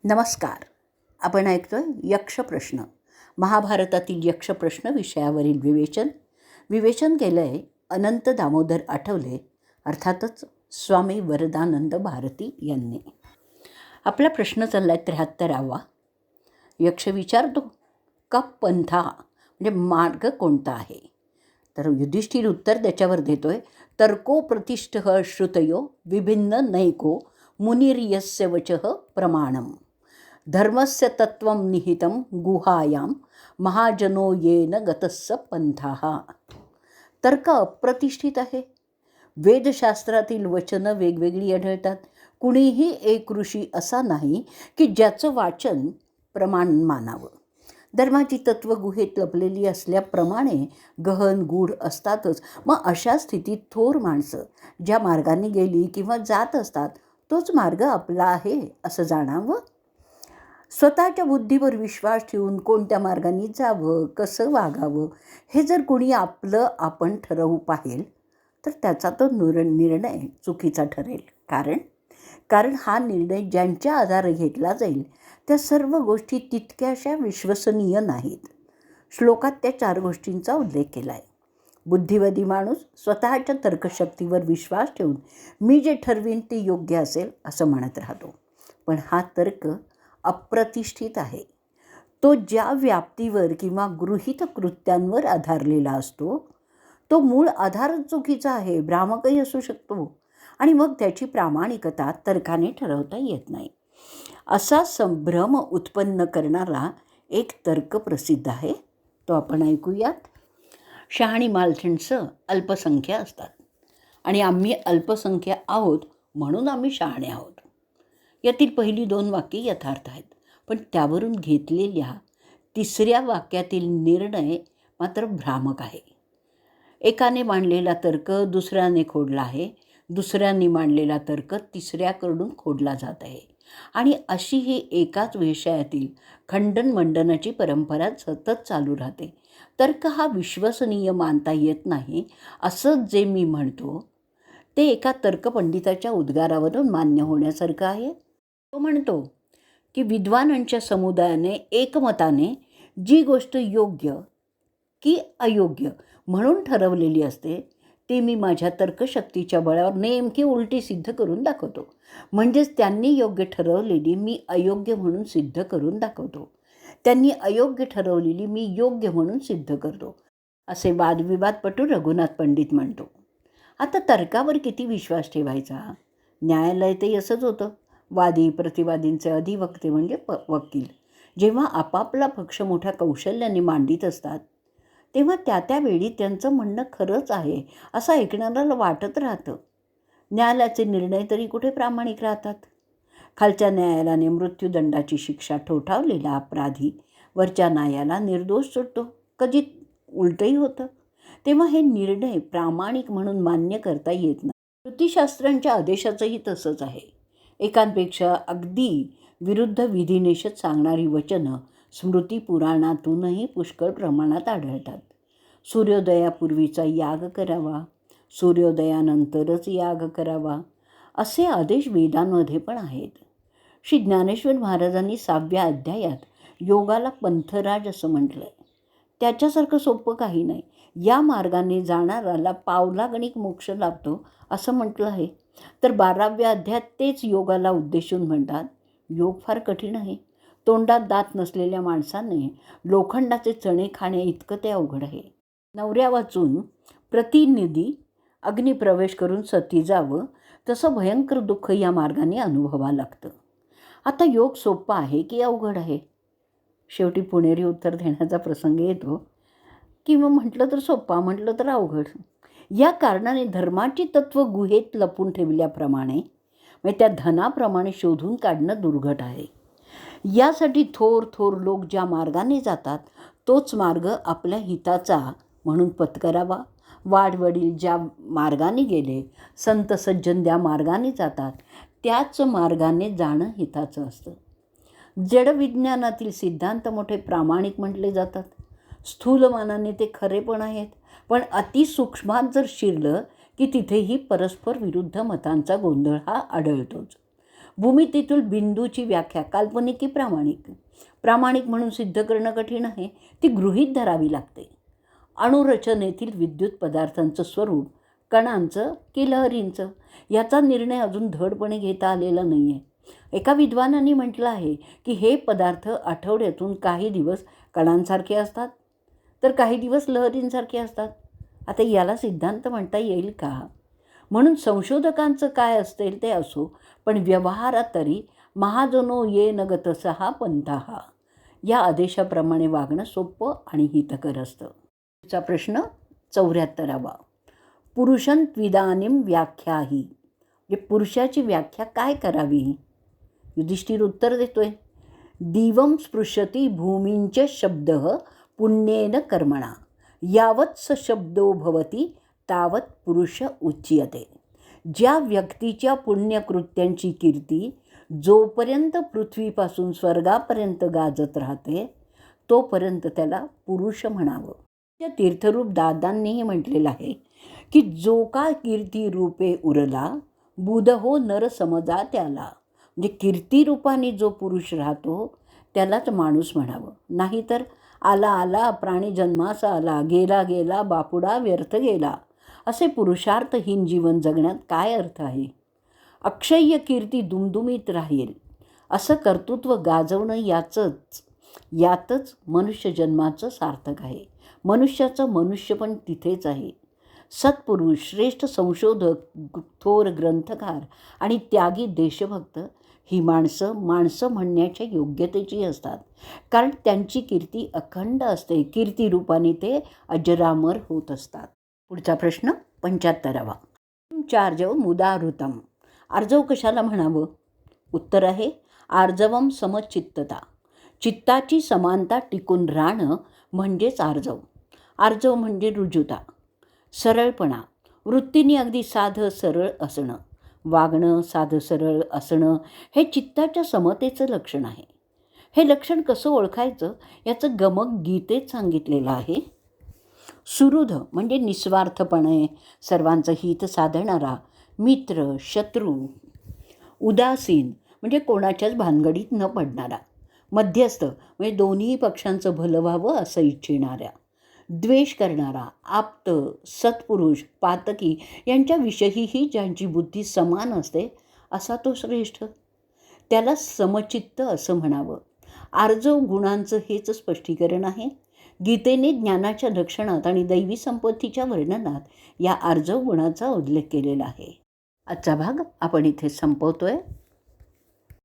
नमस्कार. आपण ऐकतोय यक्षप्रश्न. महाभारतातील यक्षप्रश्न विषयावरील विवेचन केलं आहे अनंत दामोदर आठवले, अर्थातच स्वामी वरदानंद भारती यांनी. आपला प्रश्न चालला आहे 73वा. यक्ष विचारतो का पंथा म्हणजे मार्ग कोणता आहे. तर युधिष्ठिर उत्तर त्याच्यावर देतोय, तर्को प्रतिष्ठः श्रुतयो विभिन्न नैको मुनिर्यस्य वचः प्रमाणम धर्मस्य तत्त्वं निहितं गुहायां महाजनो येन गतस्स पंथाः. तर्क अप्रतिष्ठित आहे. वेदशास्त्रातील वचनं वेगवेगळी आढळतात. कुणीही एक ऋषी असा नाही की ज्याचं वाचन प्रमाण मानावं. धर्माची तत्त्व गुहेत लपलेली असल्याप्रमाणे गहन गूढ असतातच. मग अशा स्थितीत थोर माणसं ज्या मार्गाने गेली किंवा जात असतात तोच मार्ग आपला आहे असं जाणावं. स्वतःच्या बुद्धीवर विश्वास ठेवून कोणत्या मार्गाने जावं, कसं वागावं हे जर कोणी आपण ठरवू पाहेल तर त्याचा तो निर्णय चुकीचा ठरेल. कारण हा निर्णय ज्यांच्या आधारे घेतला जाईल त्या सर्व गोष्टी तितक्याशा विश्वसनीय नाहीत. श्लोकात त्या 4 गोष्टींचा उल्लेख केला आहे. बुद्धिवादी माणूस स्वतःच्या तर्कशक्तीवर विश्वास ठेवून मी जे ठरवीन ते योग्य असेल असं म्हणत राहतो. पण हा तर्क अप्रतिष्ठित आहे. तो ज्या व्याप्तीवर किंवा गृहीत कृत्यांवर आधारलेला असतो तो मूळ आधारच चुकीचा आहे, भ्रामकही असू शकतो आणि मग त्याची प्रामाणिकता तर्काने ठरवता येत नाही. असा संभ्रम उत्पन्न करणारा एक तर्क प्रसिद्ध आहे, तो आपण ऐकूयात. शहाणी माणसं अल्पसंख्य असतात आणि आम्ही अल्पसंख्य आहोत म्हणून आम्ही शहाणे आहोत. यातील पहिली 2 वाक्ये यथार्थ आहेत, पण त्यावरून घेतलेल्या 3ऱ्या वाक्यातील निर्णय मात्र भ्रामक आहे. एकाने मांडलेला तर्क दुसऱ्याने खोडला आहे, दुसऱ्यांनी मांडलेला तर्क तिसऱ्याकडून खोडला जात आहे आणि अशी ही एकाच विषयातील खंडन-मंडनाची परंपरा सतत चालू राहते. तर्क हा विश्वसनीय मानता येत नाही असं जे मी म्हणतो ते एका तर्कपंडिताच्या उद्गारावरून मान्य होण्यासारखं आहे. तो म्हणतो की विद्वानांच्या समुदायाने एकमताने जी गोष्ट योग्य की अयोग्य म्हणून ठरवलेली असते ती मी माझ्या तर्कशक्तीच्या बळावर नेमकी उलटी सिद्ध करून दाखवतो. म्हणजेच त्यांनी योग्य ठरवलेली मी अयोग्य म्हणून सिद्ध करून दाखवतो, त्यांनी अयोग्य ठरवलेली मी योग्य म्हणून सिद्ध करतो, असे वादविवादपटू रघुनाथ पंडित म्हणतो. आता तर्कावर किती विश्वास ठेवायचा. न्यायालय ते असंच होतं. वादी प्रतिवादींचे अधिवक्ते म्हणजे वकील जेव्हा आपापला पक्ष मोठ्या कौशल्याने मांडित असतात तेव्हा त्या वेळी त्यांचं म्हणणं खरंच आहे असं ऐकणाऱ्याला वाटत राहतं. न्यायालयाचे निर्णय तरी कुठे प्रामाणिक राहतात. खालच्या न्यायालयाने मृत्यूदंडाची शिक्षा ठोठावलेला अपराधी वरच्या न्यायाला निर्दोष सुटतो, कधी उलटही होतं. तेव्हा हे निर्णय प्रामाणिक म्हणून मान्य करता येत नाही. श्रुतिशास्त्रांच्या आदेशाचंही तसंच आहे. एकांपेक्षा अगदी विरुद्ध विधिनिषेध सांगणारी वचनं स्मृती पुराणातूनही पुष्कळ प्रमाणात आढळतात. सूर्योदयापूर्वीचा याग करावा, सूर्योदयानंतरच याग करावा असे आदेश वेदांमध्ये पण आहेत. श्री ज्ञानेश्वर महाराजांनी 6व्या अध्यायात योगाला पंथराज असं म्हटलं आहे. त्याच्यासारखं सोपं काही नाही. या मार्गाने जाणाराला पावलागणिक मोक्ष लाभतो असं म्हटलं आहे. तर 12व्या अध्यायात तेच योगाला उद्देशून म्हणतात, योग फार कठीण आहे. तोंडात दात नसलेल्या माणसाने लोखंडाचे चणे खाणे इतकं ते अवघड आहे. नवऱ्या वाचून प्रतिनिधी अग्निप्रवेश करून सती जावं तसं भयंकर दुःख या मार्गाने अनुभवावं लागतं. आता योग सोपा आहे की अवघड आहे. शेवटी पुणेरी उत्तर देण्याचा प्रसंग येतो किंवा म्हटलं तर सोपा, म्हटलं तर अवघड. या कारणाने धर्माची तत्त्व गुहेत लपून ठेवल्याप्रमाणे म्हणजे त्या धनाप्रमाणे शोधून काढणं दुर्घट आहे. यासाठी थोर लोक ज्या मार्गाने जातात तोच मार्ग आपल्या हिताचा म्हणून पत्करावा. वाडवडील ज्या मार्गाने गेले, संत सज्जन ज्या मार्गाने जातात त्याच मार्गाने जाणं हिताचं असतं. जडविज्ञानातील सिद्धांत मोठे प्रामाणिक म्हटले जातात. स्थूलमानाने ते खरे पण आहेत, पण अतिसूक्ष्मात जर शिरलं की तिथेही परस्पर विरुद्ध मतांचा गोंधळ हा आढळतोच. भूमितीतील बिंदूची व्याख्या काल्पनिक की प्रामाणिक? प्रामाणिक म्हणून सिद्ध करणं कठीण आहे, ती गृहीत धरावी लागते. अणुरचनेतील विद्युत पदार्थांचं स्वरूप कणांचं की लहरींचं याचा निर्णय अजून धडपणे घेता आलेला नाही आहे. एका विद्वानांनी म्हटलं आहे की हे पदार्थ आठवड्यातून काही दिवस कणांसारखे असतात तर काही दिवस लहरींसारखे असतात. आता याला सिद्धांत म्हणता येईल का? म्हणून संशोधकांचं काय असेल ते असो, पण व्यवहारात तरी महाजनो ये न गतसहा पंथाहा या आदेशाप्रमाणे वागणं सोपं आणि हितकर असतं. पुढचा प्रश्न 74वा. पुरुषं त्विदानीं व्याख्याही, म्हणजे पुरुषाची व्याख्या काय करावी? युधिष्ठिर उत्तर देतोय, दिवं स्पृशती भूमींच शब्द पुण्येन कर्मणा यावत स शब्दो भवती तावत पुरुष उच्यते. ज्या व्यक्तीच्या पुण्यकृत्यांची कीर्ती जोपर्यंत पृथ्वीपासून स्वर्गापर्यंत गाजत राहते तोपर्यंत त्याला पुरुष म्हणावं. त्या तीर्थरूप दादांनीही म्हटलेलं आहे की जो का कीर्ती रूपे उरला बुध हो नर समजा त्याला. म्हणजे कीर्तिरूपाने जो पुरुष राहतो त्यालाच माणूस म्हणावं. नाहीतर आला आला प्राणी जन्मास आला, गेला गेला बापुडा व्यर्थ गेला असे पुरुषार्थहीन जीवन जगण्यात काय अर्थ आहे? अक्षय्य कीर्ती दुमदुमीत राहील असं कर्तृत्व गाजवणं यातच मनुष्य जन्माचं सार्थक आहे. मनुष्याचं मनुष्य पण तिथेच आहे. सत्पुरुष, श्रेष्ठ संशोधक, थोर ग्रंथकार आणि त्यागी देशभक्त ही माणसं म्हणण्याच्या योग्यतेची असतात, कारण त्यांची कीर्ती अखंड असते. कीर्तिरूपाने ते अजरामर होत असतात. पुढचा प्रश्न 75वा. चार्जव मुदाहृतम, आर्जव कशाला म्हणावं? उत्तर आहे आर्जवम समचित्तता, चित्ताची समानता टिकून राहणं म्हणजेच आर्जव. आर्जव म्हणजे रुजुता, सरळपणा, वृत्तीने अगदी साधं सरळ असणं, वागणं साधं सरळ असणं हे चित्ताच्या समतेचं लक्षण आहे. हे लक्षण कसं ओळखायचं याचं गमक गीतेत सांगितलेलं आहे. सुहृद म्हणजे निस्वार्थपणे सर्वांचं हित साधणारा मित्र, शत्रू. उदासीन म्हणजे कोणाच्याच भानगडीत न पडणारा. मध्यस्थ म्हणजे दोन्ही पक्षांचं भलं व्हावं असं इच्छिणाऱ्या. द्वेष करणारा. आप्त, सत्पुरुष, पातकी यांच्याविषयीही ज्यांची बुद्धी समान असते असा तो श्रेष्ठ. त्याला समचित्त असं म्हणावं. आर्जव गुणांचं हेच स्पष्टीकरण आहे. गीतेने ज्ञानाच्या लक्षणात आणि दैवी संपत्तीच्या वर्णनात या आर्जव गुणाचा उल्लेख केलेला आहे. आजचा भाग आपण इथे संपवतोय.